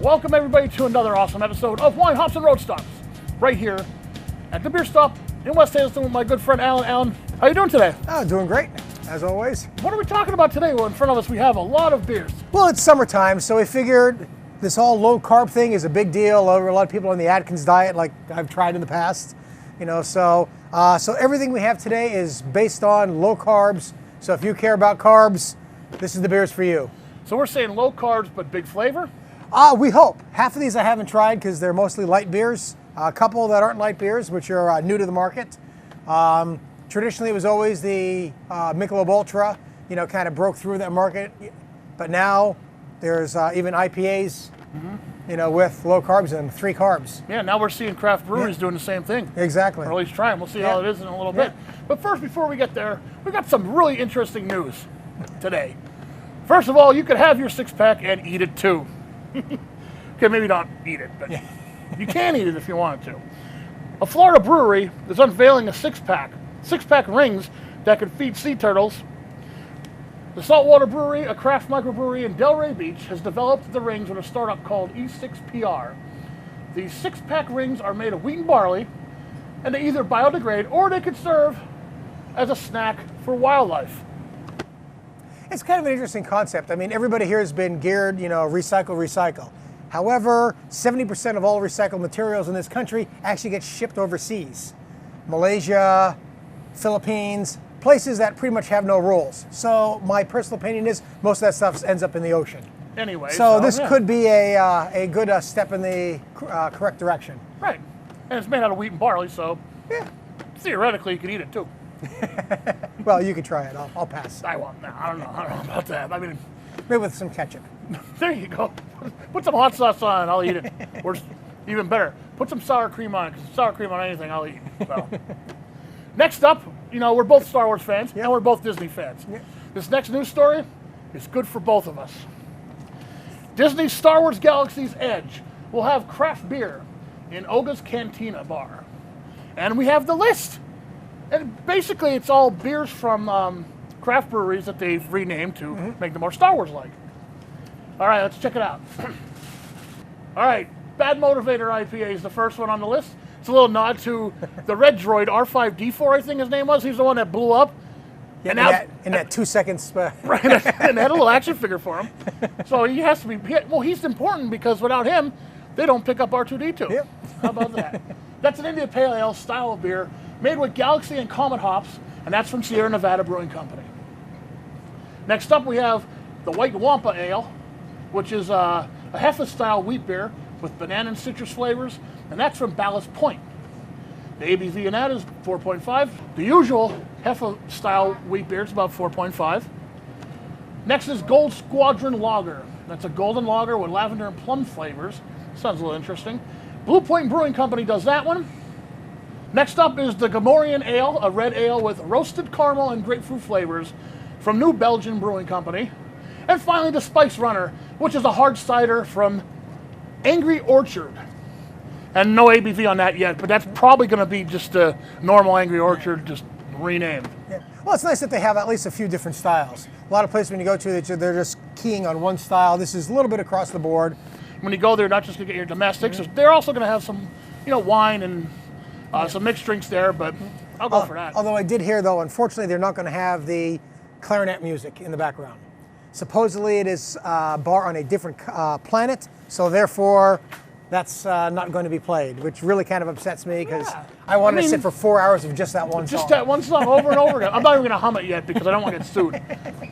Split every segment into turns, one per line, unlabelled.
Welcome everybody to another awesome episode of Wine, Hops, and Road Stops, right here at the beer stop in West Hazelton with my good friend Alan. Alan, how you doing today?
Oh, doing great, as always.
What are we talking about today? Well, in front of us we have a lot of beers.
Well, it's summertime, so we figured this whole low carb thing is a big deal. A lot of people on the Atkins diet, like I've tried in the past, So everything we have today is based on low carbs. So if you care about carbs, this is the beers for you.
So we're saying low carbs but big flavor?
We hope. Half of these I haven't tried because they're mostly light beers. A couple that aren't light beers, which are new to the market. Traditionally, it was always the Michelob Ultra, kind of broke through that market. But now there's even IPAs, with low carbs and 3 carbs.
Yeah, now we're seeing craft breweries doing the same thing.
Exactly.
Or at least trying. We'll see how it is in a little bit. But first, before we get there, we got some really interesting news today. First of all, you could have your 6-pack and eat it too. Okay, maybe not eat it, but you can eat it if you wanted to. A Florida brewery is unveiling a 6-pack rings that could feed sea turtles. The Saltwater Brewery, a craft microbrewery in Delray Beach, has developed the rings with a startup called E6PR. These 6-pack rings are made of wheat and barley, and they either biodegrade or they could serve as a snack for wildlife.
It's kind of an interesting concept. I mean, everybody here has been geared, recycle. However, 70% of all recycled materials in this country actually get shipped overseas. Malaysia, Philippines, places that pretty much have no rules. So my personal opinion is most of that stuff ends up in the ocean.
Anyway.
So this could be a good step in the correct direction.
Right. And it's made out of wheat and barley, so theoretically you can eat it too.
Well, you can try it. I'll pass.
I won't. No, I don't know about that. I mean,
maybe with some ketchup.
There you go. Put some hot sauce on it, I'll eat it. Or even better, put some sour cream on it, because sour cream on anything I'll eat. So. Next up, we're both Star Wars fans, and we're both Disney fans. This next news story is good for both of us. Disney's Star Wars Galaxy's Edge will have craft beer in Oga's Cantina bar. And we have the list. And basically, it's all beers from craft breweries that they've renamed to make them more Star Wars-like. All right, let's check it out. All right, Bad Motivator IPA is the first one on the list. It's a little nod to the Red Droid R5D4, I think his name was. He's the one that blew up.
Yeah,
and
in that 2 seconds.
Right, and they had a little action figure for him. So he has to be, he's important because without him, they don't pick up R2-D2.
Yep.
How about that? That's an India Pale Ale style of beer made with Galaxy and Comet hops, and that's from Sierra Nevada Brewing Company. Next up, we have the White Wampa Ale, which is a Hefe-style wheat beer with banana and citrus flavors, and that's from Ballast Point. The ABV in that is 4.5. The usual Hefe-style wheat beer is about 4.5. Next is Gold Squadron Lager. That's a golden lager with lavender and plum flavors. Sounds a little interesting. Blue Point Brewing Company does that one. Next up is the Gamorrean Ale, a red ale with roasted caramel and grapefruit flavors from New Belgian Brewing Company. And finally, the Spice Runner, which is a hard cider from Angry Orchard. And no ABV on that yet, but that's probably going to be just a normal Angry Orchard, just renamed.
Yeah. Well, it's nice that they have at least a few different styles. A lot of places when you go to, they're just keying on one style. This is a little bit across the board.
When you go there, not just going to get your domestics, they're also going to have some, wine and some mixed drinks there, but I'll go for that.
Although I did hear, though, unfortunately, they're not going to have the clarinet music in the background. Supposedly, it is a bar on a different planet, so therefore, that's not going to be played, which really kind of upsets me because I wanted to sit for 4 hours of just that one song.
Just that one song over and over again. I'm not even going to hum it yet because I don't want to get sued.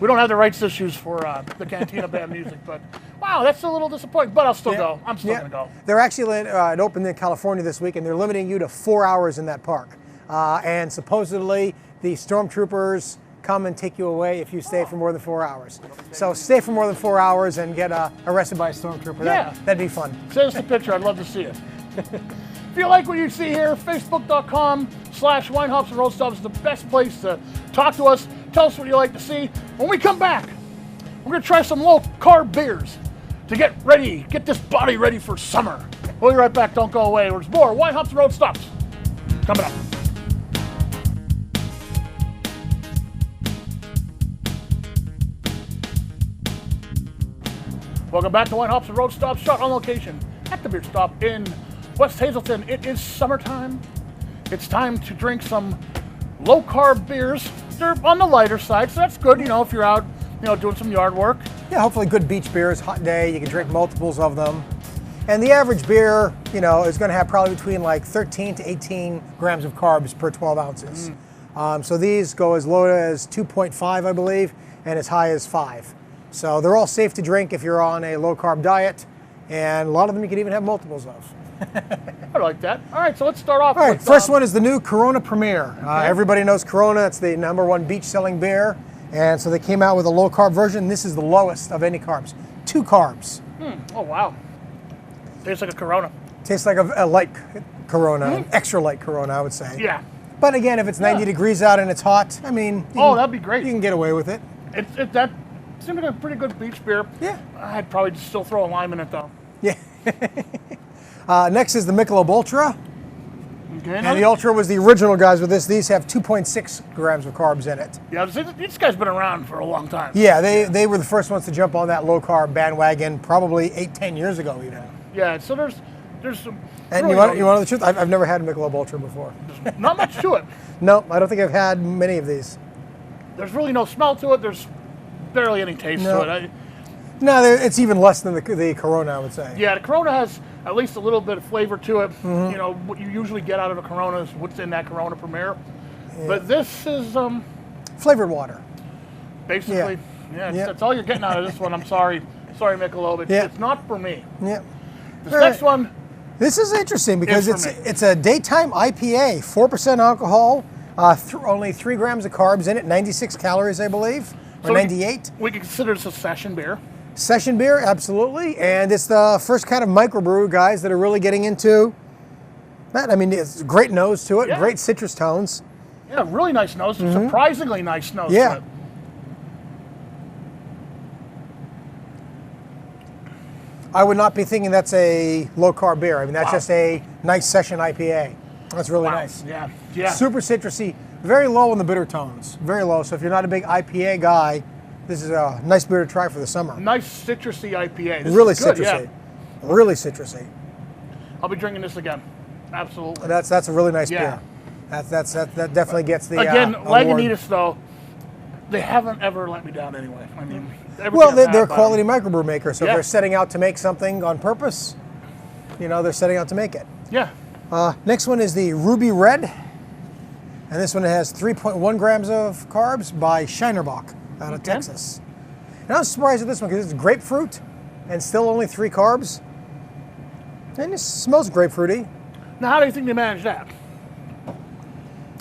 We don't have the rights issues for the Cantina Band music, but wow, that's a little disappointing, but I'll still go. I'm still going to go.
They're actually, it opened in California this week, and they're limiting you to 4 hours in that park. And supposedly, the stormtroopers come and take you away if you stay for more than 4 hours. So stay for more than 4 hours and get arrested by a stormtrooper. That'd be fun.
Send us a picture. I'd love to see it. If you like what you see here, Facebook.com/Wine, Hops, and Road Stops is the best place to talk to us. Tell us what you like to see. When we come back, we're going to try some low-carb beers to get this body ready for summer. We'll be right back. Don't go away. There's more Wine, Hops, and Road Stops coming up. Welcome back to Wine Hops and Road Stop Shot on location at the beer stop in West Hazelton. It is summertime. It's time to drink some low carb beers. They're on the lighter side, so that's good, if you're out, doing some yard work.
Yeah, hopefully good beach beers, hot day, you can drink multiples of them. And the average beer, is going to have probably between like 13 to 18 grams of carbs per 12 ounces. So these go as low as 2.5, I believe, and as high as 5. So they're all safe to drink if you're on a low carb diet, and a lot of them you can even have multiples of.
I like that. All right, so let's start off.
All right,
with,
first one is the new Corona Premier. Everybody knows Corona. It's the #1 beach selling beer. And so they came out with a low carb version. This is the lowest of any carbs. 2 carbs.
Oh, wow. Tastes like a Corona.
Tastes like a light Corona, an extra light Corona, I would say.
Yeah.
But again, if it's 90 degrees out and it's hot, I mean,
that'd be great.
You can get away with it.
That seemed like a pretty good beach beer.
Yeah.
I'd probably just still throw a lime in it, though.
Yeah. Next is the Michelob Ultra.
Okay.
And the Ultra was the original guys with this. These have 2.6 grams of carbs in it.
Yeah, this guy's been around for a long time.
Yeah, they were the first ones to jump on that low carb bandwagon probably 8-10 years ago even.
Yeah, so there's some.
And
really
you want to know the truth? I've never had a Michelob Ultra before.
Not much to it.
No, I don't think I've had many of these.
There's really no smell to it. There's barely any taste to it.
No, it's even less than the Corona, I would say.
Yeah, the Corona has at least a little bit of flavor to it. What you usually get out of a Corona is what's in that Corona Premier. Yeah. But this is
flavored water.
Basically, that's all you're getting out of this one. I'm sorry, Michelob. It's not for me.
Yeah.
This next one.
This is interesting because it's a daytime IPA, 4% alcohol, only 3 grams of carbs in it, 96 calories, I believe, or 98.
We can consider this a session beer.
Session beer, absolutely, and it's the first kind of microbrew guys that are really getting into that. I mean, it's a great nose to it, great citrus tones.
Yeah, really nice nose, surprisingly nice nose to it.
I would not be thinking that's a low carb beer. I mean, that's just a nice session IPA. That's really nice.
Yeah.
Super citrusy, very low in the bitter tones, very low. So if you're not a big IPA guy, this is a nice beer to try for the summer.
Nice citrusy IPA. This
really
is good,
citrusy, really citrusy.
I'll be drinking this again. Absolutely.
That's a really nice beer. That definitely gets the
again.
award.
Lagunitas though, they haven't ever let me down anyway. I mean,
well, they're a quality microbrew maker, so if they're setting out to make something on purpose, they're setting out to make it.
Yeah.
Next one is the Ruby Red, and this one has 3.1 grams of carbs by Shinerbach out of Texas. And I was surprised at this one because it's grapefruit and still only 3 carbs. And it smells grapefruity.
Now, how do you think they managed that?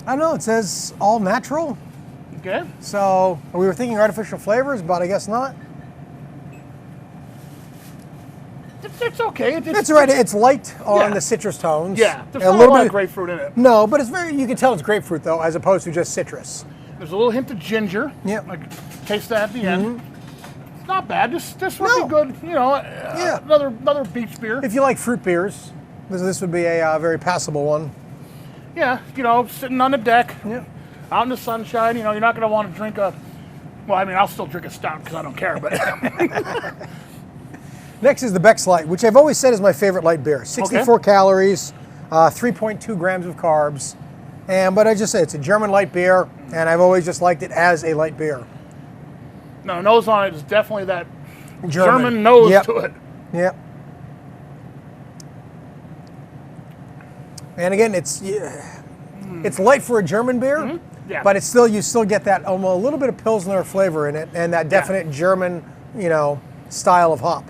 I don't know. It says all natural.
Okay.
So we were thinking artificial flavors, but I guess not.
It's okay.
It's right. It's light on the citrus tones.
Yeah, there's not a lot of grapefruit in it.
No, but it's you can tell it's grapefruit though, as opposed to just citrus.
There's a little hint of ginger.
Yeah.
Taste that at the end. It's not bad. This would be good. Another beach beer.
If you like fruit beers, this would be a very passable one.
Yeah, sitting on the deck, out in the sunshine. You're not going to want to drink a. Well, I mean, I'll still drink a stout because I don't care. But
next is the Beck's Light, which I've always said is my favorite light beer. 64 calories, 3.2 grams of carbs. But I just say it's a German light beer, and I've always just liked it as a light beer.
No, nose on it is definitely that German nose to it.
Yep. And again, it's light for a German beer, but it's you still get that almost a little bit of Pilsner flavor in it, and that definite German, style of hop.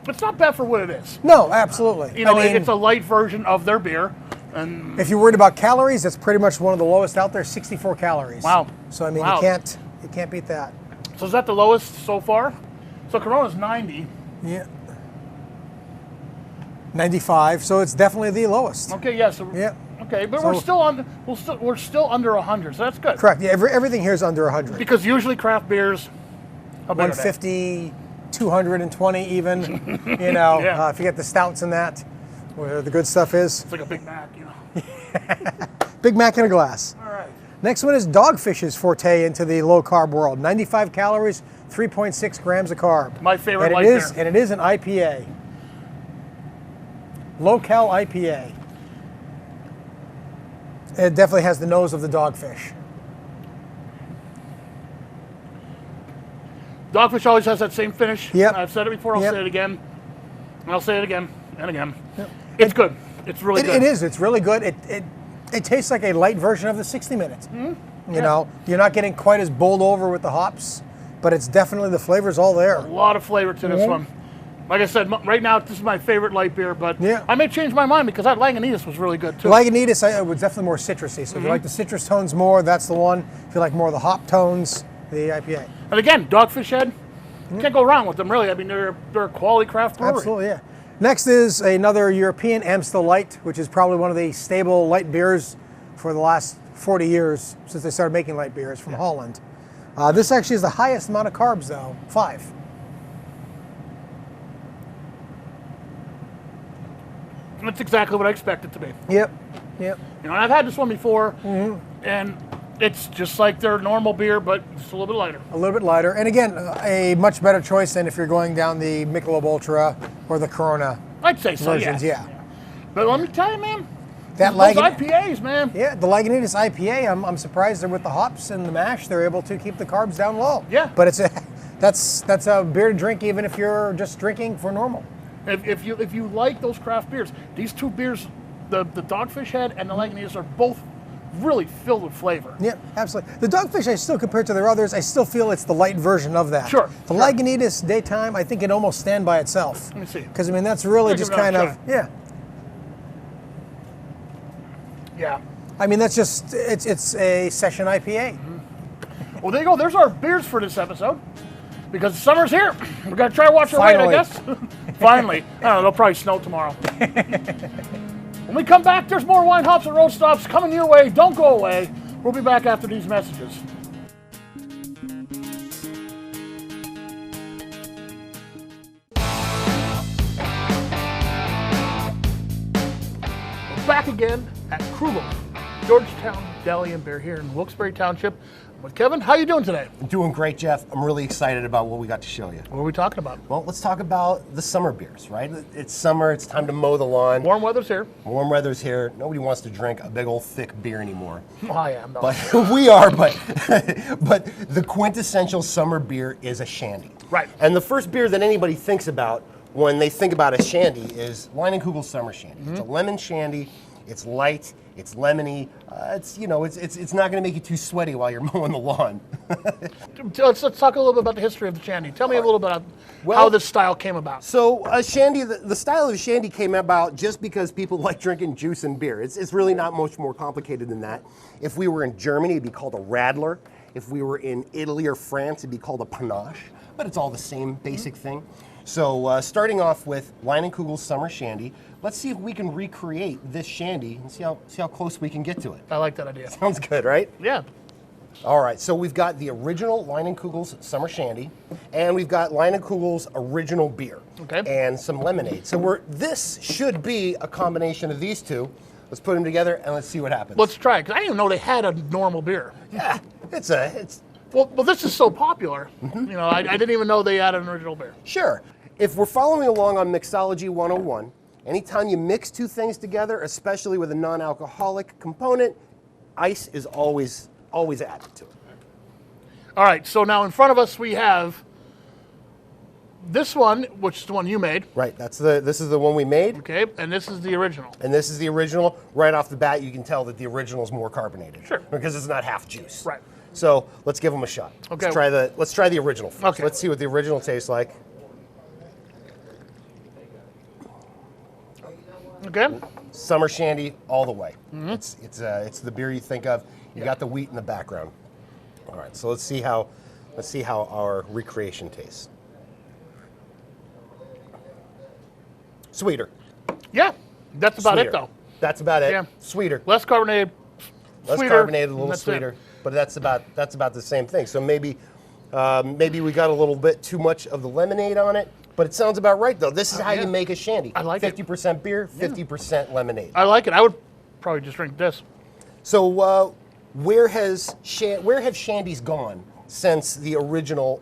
It's not bad for what it is.
No, absolutely.
It's a light version of their beer. And
if you're worried about calories, that's pretty much one of the lowest out there, 64 calories.
Wow.
So I mean, you can't beat that.
So is that the lowest so far? So Corona's 90.
Yeah. 95. So it's definitely the lowest.
Okay. Yeah. So okay, but we're still under 100. So that's good.
Correct. Yeah. Everything here is under 100.
Because usually craft beers,
150, 220 even. If you get the stouts and that, where the good stuff is.
It's like a Big Mac,
Big Mac in a glass.
All right.
Next one is Dogfish's forte into the low carb world. 95 calories, 3.6 grams of carb.
My favorite
and
light
it is,
beer.
And it is an IPA. Low-cal IPA. It definitely has the nose of the Dogfish.
Dogfish always has that same finish.
Yep.
I've said it before, I'll
Yep.
say it again. And I'll say it again and again.
Yep.
It's good. It's really good.
It is. It's really good. It tastes like a light version of the 60 Minutes.
Mm-hmm.
You know, you're not getting quite as bowled over with the hops, but it's definitely, the flavor's all there.
A lot of flavor to this one. Like I said, right now this is my favorite light beer, but
Yeah.
I may change my mind because that Lagunitas was really good too.
Lagunitas was definitely more citrusy. So if you like the citrus tones more, that's the one. If you like more of the hop tones, the IPA.
And again, Dogfish Head, can't go wrong with them really. I mean, they're a quality craft brewery.
Absolutely, yeah. Next is another European Amstel Light, which is probably one of the stable light beers for the last 40 years since they started making light beers from Holland. This actually is the highest amount of carbs, though, 5.
That's exactly what I expect it to be.
Yep, yep.
You know, and I've had this one before, and it's just like their normal beer, but just a little bit lighter.
A little bit lighter. And again, a much better choice than if you're going down the Michelob Ultra or the Corona
I'd say so,
versions, yeah.
But let me tell you, man,
That
those
Lagunitas,
IPAs, man.
yeah, the Lagunitas IPA, I'm surprised that with the hops and the mash, they're able to keep the carbs down low.
Yeah.
But that's a beer to drink even if you're just drinking for normal.
If you like those craft beers, these two beers, the Dogfish Head and the Lagunitas, are both really filled with flavor.
Yeah, absolutely. The Dogfish, I still, compared to their others, I still feel it's the light version of that.
Sure.
The Lagunitas Daytime, I think it almost stand by itself.
Let me see.
Because, I mean, that's really
Give
just
it another
kind of,
shot.
yeah.
Yeah.
I mean, that's just, it's a session IPA.
Well, there you go. There's our beers for this episode. Because summer's here. We're going to try to watch it right, I guess. Finally. I don't know, it'll probably snow tomorrow. When we come back, there's more Wine Hops and Road Stops coming your way. Don't go away. We'll be back after these messages. We're back again at Krugel's, Georgetown Deli and Beer here in Wilkes-Barre Township. With Kevin, how you doing today?
I'm doing great, Jeff. I'm really excited about what we got to show you.
What are we talking about?
Well, let's talk about the summer beers, right? It's summer, it's time to mow the lawn.
Warm weather's here.
Warm weather's here. Nobody wants to drink a big old thick beer anymore.
I am, though.
But we are, but the quintessential summer beer is a Shandy.
Right.
And the first beer that anybody thinks about when they think about a Shandy is Leinenkugel's Summer Shandy. It's a lemon Shandy. It's light. It's lemony. It's not going to make you too sweaty while you're mowing the lawn.
Let's talk a little bit about the history of the Shandy. Tell me a little bit about how this style came about.
So a Shandy, the style of a Shandy came about just because people like drinking juice and beer. It's really not much more complicated than that. If we were in Germany, it'd be called a Radler. If we were in Italy or France, it'd be called a Panache. But it's all the same basic thing. So starting off with Leinenkugel's Summer Shandy, let's see if we can recreate this Shandy and see how close we can get to it.
I like that idea.
Sounds good, right?
Yeah.
All right, so we've got the original Leinenkugel's Summer Shandy, and we've got Leinenkugel's original beer,
Okay.
and some lemonade. So this should be a combination of these two. Let's put them together and let's see what happens.
Let's try it, because I didn't even know they had a normal beer.
Yeah, it's
Well, this is so popular. You know, I didn't even know they had an original beer.
sure. If we're following along on Mixology 101, anytime you mix two things together, especially with a non-alcoholic component, ice is always added to it.
All right, so now in front of us we have this one, which is the one you made.
Right, this is the one we made.
Okay, and this is the original.
And this is the original. Right off the bat, you can tell that the original is more carbonated.
Sure.
Because it's not half juice.
Right.
So let's give them a shot.
Okay.
Let's try the original first.
Okay.
Let's see what the original tastes like.
Okay.
Summer Shandy all the way. It's the beer you think of. You got the wheat in the background. All right. So let's see how our recreation tastes. Sweeter.
Yeah, that's about
Sweeter.
it though.
That's about it.
Yeah.
Sweeter.
Less carbonated,
Less
sweeter,
carbonated, a
and
little
that's
sweeter,
it.
but that's about the same thing. So maybe we got a little bit too much of the lemonade on it, but it sounds about right though. This is how
yeah.
you make a Shandy.
I like it.
50% beer, 50% lemonade.
I like it. I would probably just drink this.
So where have Shandies gone since the original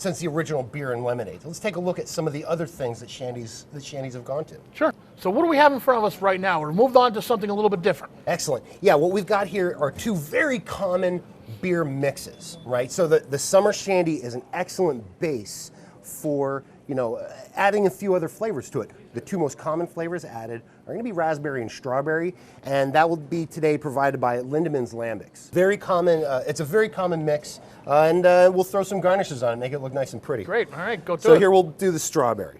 since the original beer and lemonade. Let's take a look at some of the other things that Shandy's have gone to.
Sure. So what do we have in front of us right now? We're moved on to something a little bit different.
Excellent. Yeah, what we've got here are two very common beer mixes, right? So the Summer Shandy is an excellent base for, you know, adding a few other flavors to it. The two most common flavors added are going to be raspberry and strawberry, and that will be today provided by Lindemann's Lambics. Very common, it's a very common mix, and we'll throw some garnishes on it, make it look nice and pretty.
Great, all right, go to it.
So here we'll do the strawberry.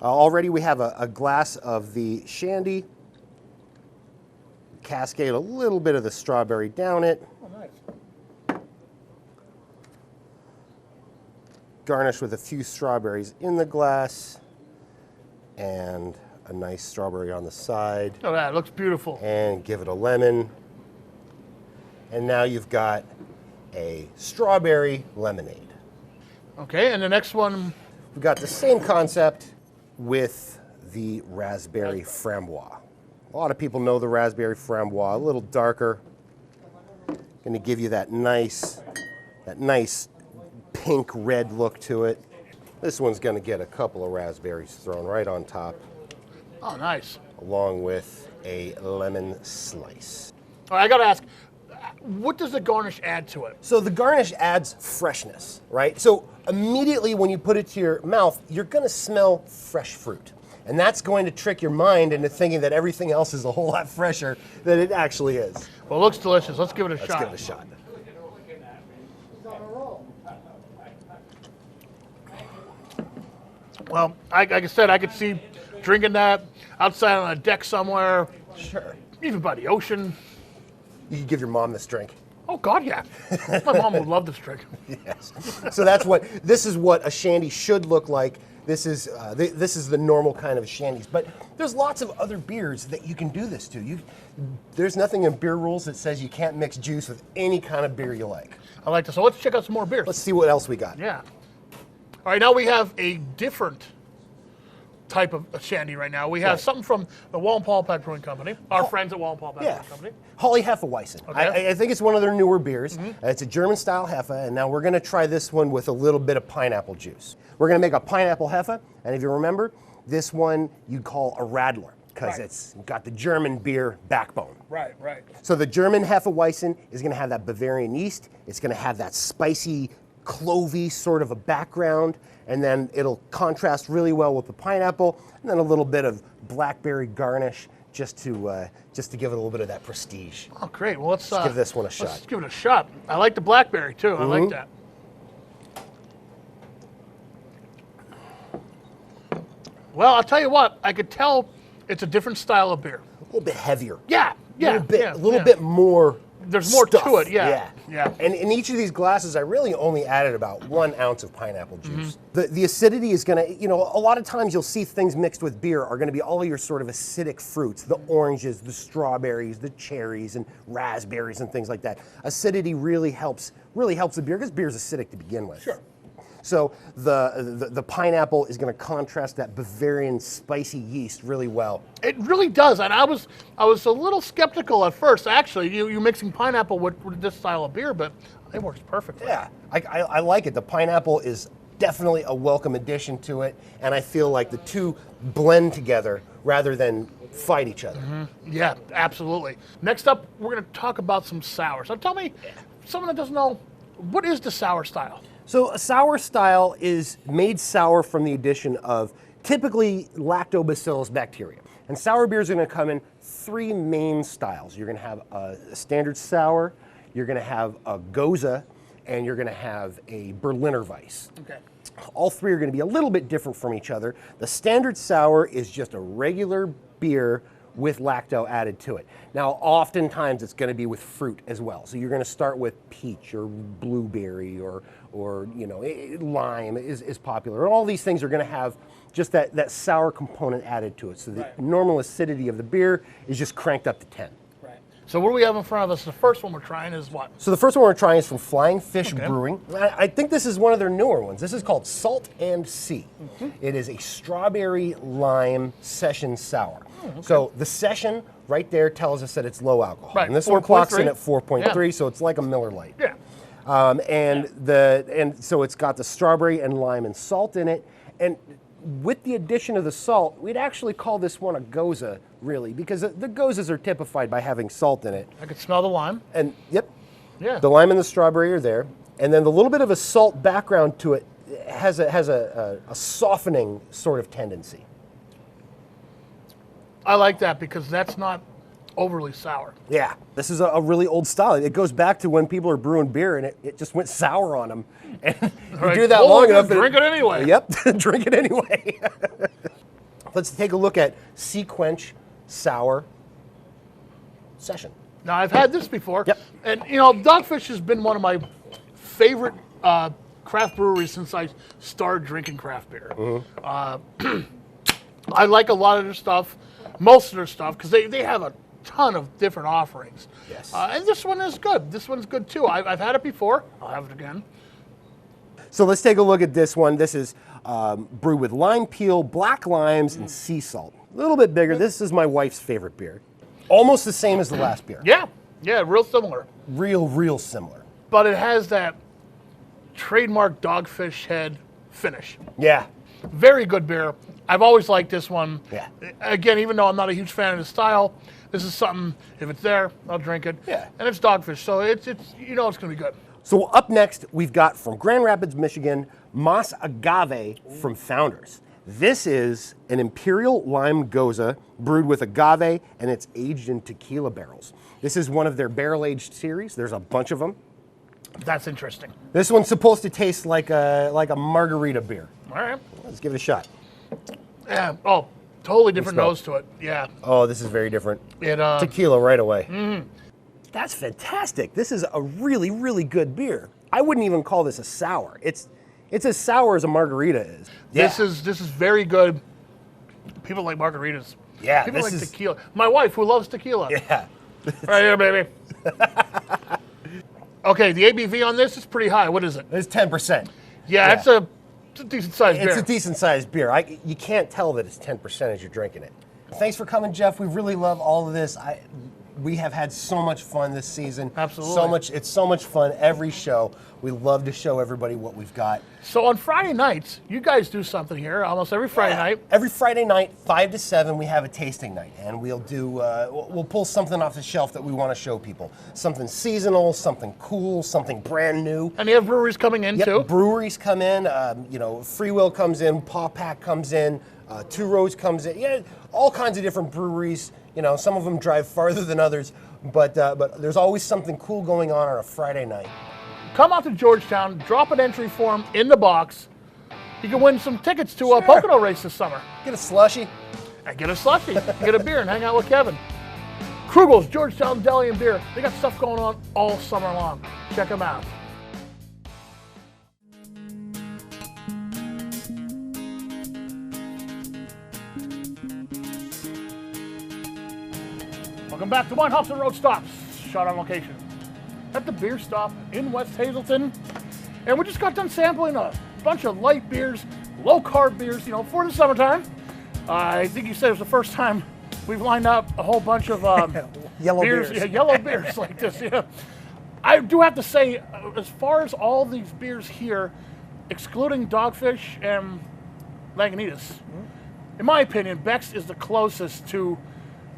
Already we have a glass of the Shandy, cascade a little bit of the strawberry down it.
Oh, nice.
Garnish with a few strawberries in the glass and a nice strawberry on the side.
Oh, that looks beautiful.
And give it a lemon. And now you've got a strawberry lemonade.
Okay, and the next one?
We've got the same concept with the raspberry framboise. A lot of people know the raspberry framboise, a little darker. Going to give you that nice pink red look to it. This one's going to get a couple of raspberries thrown right on top.
Oh, nice.
Along with a lemon slice.
All right, I got to ask, what does the garnish add to it?
So the garnish adds freshness, right? So immediately when you put it to your mouth, you're going to smell fresh fruit. And that's going to trick your mind into thinking that everything else is a whole lot fresher than it actually is.
Well, it looks delicious. Let's give it a shot.
Let's give it a shot.
Well, like I said, I could see drinking that outside on a deck somewhere.
Sure.
Even by the ocean.
You can give your mom this drink.
Oh, God, yeah. My mom would love this drink.
Yes. So this is what a Shandy should look like. This is the normal kind of Shandies. But there's lots of other beers that you can do this to. There's nothing in beer rules that says you can't mix juice with any kind of beer you like.
I like this. So let's check out some more beers.
Let's see what else we got.
Yeah. All right, now we have a different type of Shandy right now. We have something from the Wallenpaul Pet Brewing Company, our friends at Wallenpaul Pet Brewing Company.
Holly Hefeweizen.
Okay.
I think it's one of their newer beers. It's a German-style Hefe, and now we're going to try this one with a little bit of pineapple juice. We're going to make a pineapple Hefe, and if you remember, this one you'd call a Radler, because it's got the German beer backbone.
Right, right.
So the German Hefeweizen is going to have that Bavarian yeast. It's going to have that spicy, clovey sort of a background, and then it'll contrast really well with the pineapple, and then a little bit of blackberry garnish just to give it a little bit of that prestige.
Oh, great. Well, let's
give this one a shot.
Let's give it a shot. I like the blackberry, too. I like that. Well, I'll tell you what. I could tell it's a different style of beer.
A little bit heavier.
Yeah, yeah.
A little bit more.
There's more
stuff.
to it, yeah.
And in each of these glasses, I really only added about 1 ounce of pineapple juice. The acidity is going to, a lot of times you'll see things mixed with beer are going to be all of your sort of acidic fruits, the oranges, the strawberries, the cherries, and raspberries and things like that. Acidity really helps the beer because beer is acidic to begin with.
Sure.
So the pineapple is going to contrast that Bavarian spicy yeast really well.
It really does, and I was a little skeptical at first. Actually, you mixing pineapple with this style of beer, but it works perfectly.
Yeah, I like it. The pineapple is definitely a welcome addition to it, and I feel like the two blend together rather than fight each other.
Yeah, absolutely. Next up, we're going to talk about some sours. So tell me, someone that doesn't know, what is the sour style?
So a sour style is made sour from the addition of typically lactobacillus bacteria. And sour beers are going to come in 3 main styles. You're going to have a standard sour, you're going to have a Goza, and you're going to have a Berliner Weiss.
Okay.
All 3 are going to be a little bit different from each other. The standard sour is just a regular beer with lacto added to it. Now, oftentimes it's going to be with fruit as well. So you're going to start with peach or blueberry or lime is popular. And all these things are going to have just that sour component added to it. So the normal acidity of the beer is just cranked up to 10.
Right. So what do we have in front of us? The first one we're trying is what?
So the first one we're trying is from Flying Fish Brewing. I think this is one of their newer ones. This is called Salt and Sea. It is a strawberry lime session sour. So the session right there tells us that it's low alcohol.
Right.
And this one clocks in at
4.3.
4.3, so it's like a Miller Lite.
Yeah.
And so it's got the strawberry and lime and salt in it. And with the addition of the salt, we'd actually call this one a goza, really, because the gozas are typified by having salt in it.
I could smell the lime.
And yep,
Yeah.
the lime and the strawberry are there. And then the little bit of a salt background to it has a softening sort of tendency.
I like that because that's not overly sour.
Yeah, this is a really old style. It goes back to when people are brewing beer and it just went sour on them. And you do that long enough.
Drink it anyway.
Yep, drink it anyway. Let's take a look at Sequench Sour Session.
Now, I've had this before.
Yep.
And, you know, Dogfish has been one of my favorite craft breweries since I started drinking craft beer. I like a lot of their stuff, most of their stuff, because they have a ton of different offerings.
Yes.
And this one is good. This one's good, too. I've had it before. I'll have it again.
So let's take a look at this one. This is brewed with lime peel, black limes, and sea salt. A little bit bigger. This is my wife's favorite beer. Almost the same as the last beer.
Yeah. Yeah, real similar.
Real similar.
But it has that trademark Dogfish head finish.
Yeah.
Very good beer. I've always liked this one.
Yeah.
Again, even though I'm not a huge fan of the style, this is something, if it's there, I'll drink it.
Yeah.
And it's Dogfish, so it's you know it's going to be good.
So up next, we've got from Grand Rapids, Michigan, Mas Agave from Founders. This is an Imperial Lime Goza brewed with agave, and it's aged in tequila barrels. This is one of their barrel-aged series. There's a bunch of them.
That's interesting.
This one's supposed to taste like a margarita beer.
All right.
Let's give it a shot.
Yeah. Oh, totally different
smell.
nose to it. Yeah.
Oh, this is very different.
It
Tequila right away. That's fantastic. This is a really good beer. I wouldn't even call this a sour. It's as sour as a margarita is.
This is very good. People like margaritas.
Yeah,
People
this
like
is-
tequila. My wife, who loves tequila.
Yeah.
Right here, baby. Okay, the ABV on this is pretty high. What is it?
It's 10%.
Yeah, it's a decent sized beer.
It's a decent sized beer. You can't tell that it's 10% as you're drinking it. Thanks for coming, Jeff. We really love all of this. We have had so much fun this season.
Absolutely.
It's so much fun every show. We love to show everybody what we've got.
So on Friday nights, you guys do something here almost every Friday night.
Every Friday night, 5 to 7, we have a tasting night, and we'll pull something off the shelf that we want to show people. Something seasonal, something cool, something brand new.
And you have breweries coming in too?
Breweries come in. Free Will comes in. Paw Pack comes in. Two Rows comes in. Yeah, all kinds of different breweries. You know, some of them drive farther than others, but there's always something cool going on a Friday night.
Come out to Georgetown, drop an entry form in the box. You can win some tickets to a Pocono race this summer.
Get a slushie.
And get a slushie, get a beer, and hang out with Kevin. Krugel's Georgetown Deli and Beer. They got stuff going on all summer long. Check them out. Welcome back to Wine Hops and Road Stops, shot on location at the beer stop in West Hazelton. And we just got done sampling a bunch of light beers, low carb beers, for the summertime. I think you said it was the first time we've lined up a whole bunch of
Yellow beers.
Yeah, yellow beers like this. Yeah. I do have to say, as far as all these beers here, excluding Dogfish and Lagunitas, in my opinion, Beck's is the closest to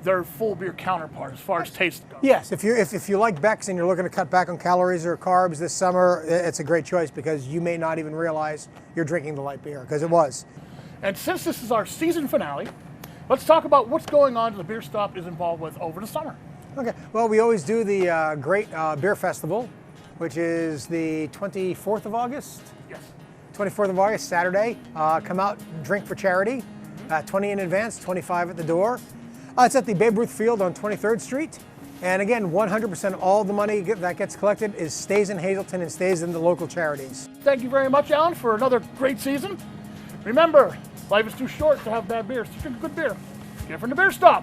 their full beer counterpart as far as taste goes.
Yes, if you like Beck's and you're looking to cut back on calories or carbs this summer, it's a great choice because you may not even realize you're drinking the light beer, because it was.
And since this is our season finale, let's talk about what's going on the beer stop is involved with over the summer.
Okay, well, we always do the Great Beer Festival, which is the 24th of August.
Yes.
24th of August, Saturday. Come out, drink for charity. 20 in advance, 25 at the door. It's at the Babe Ruth Field on 23rd Street. And again, 100% all the money that gets collected stays in Hazelton and stays in the local charities.
Thank you very much, Alan, for another great season. Remember, life is too short to have bad beer. So drink good beer. Get it from the beer stop.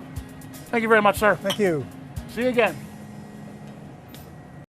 Thank you very much, sir.
Thank you.
See you again.